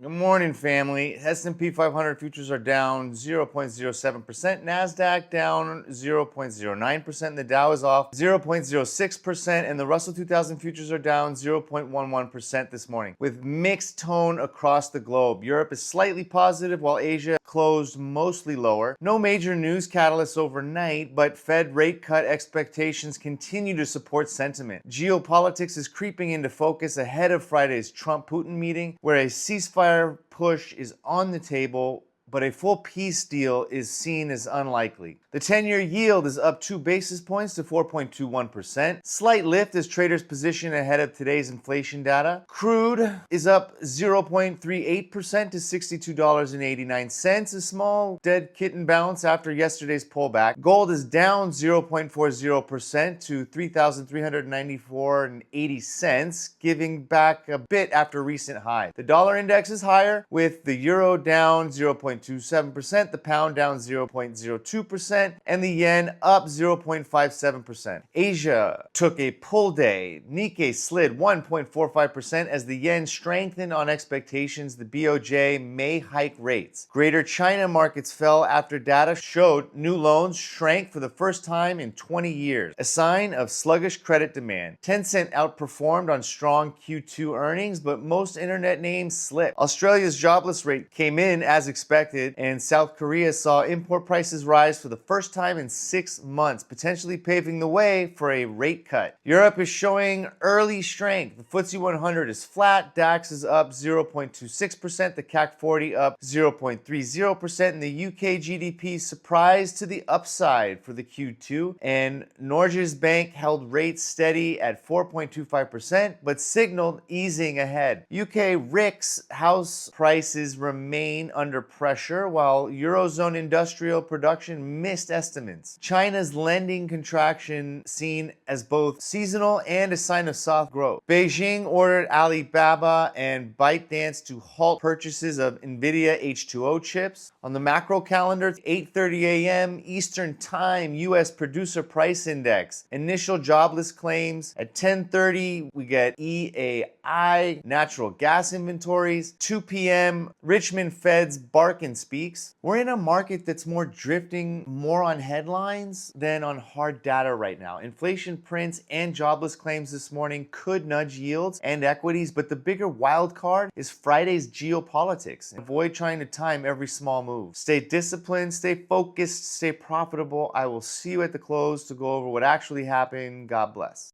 Good morning, family. S&P 500 futures are down 0.07%. Nasdaq down 0.09%. The Dow is off 0.06%. And the Russell 2000 futures are down 0.11% this morning, with mixed tone across the globe. Europe is slightly positive, while Asia closed mostly lower. No major news catalysts overnight, but Fed rate cut expectations continue to support sentiment. Geopolitics is creeping into focus ahead of Friday's Trump-Putin meeting, where a ceasefire push is on the table, but a full peace deal is seen as unlikely. The 10-year yield is up 2 basis points to 4.21%. Slight lift as traders position ahead of today's inflation data. Crude is up 0.38% to $62.89. A small dead kitten bounce after yesterday's pullback. Gold is down 0.40% to $3,394.80, giving back a bit after recent high. The dollar index is higher, with the euro down 0.27%, the pound down 0.02%, and the yen up 0.57%. Asia took a pull day. Nikkei slid 1.45% as the yen strengthened on expectations the BOJ may hike rates. Greater China markets fell after data showed new loans shrank for the first time in 20 years, a sign of sluggish credit demand. Tencent outperformed on strong Q2 earnings, but most internet names slipped. Australia's jobless rate came in as expected, and South Korea saw import prices rise for the first time in 6 months, potentially paving the way for a rate cut. Europe is showing early strength. The FTSE 100 is flat, DAX is up 0.26%, the CAC 40 up 0.30%, and the UK GDP surprised to the upside for the Q2, and Norges Bank held rates steady at 4.25%, but signaled easing ahead. UK RICS house prices remain under pressure, while Eurozone industrial production missed estimates. China's lending contraction seen as both seasonal and a sign of soft growth. Beijing ordered Alibaba and ByteDance to halt purchases of NVIDIA H2O chips. On the macro calendar, 8:30 a.m. Eastern Time, U.S. Producer Price Index. Initial jobless claims. At 10:30, we get EAI, natural gas inventories. 2 p.m., Richmond Fed's Barkin speaks. We're in a market that's drifting more on headlines than on hard data right now. Inflation prints and jobless claims this morning could nudge yields and equities, but the bigger wild card is Friday's geopolitics. Avoid trying to time every small move. Stay disciplined, stay focused, stay profitable. I will see you at the close to go over what actually happened. God bless.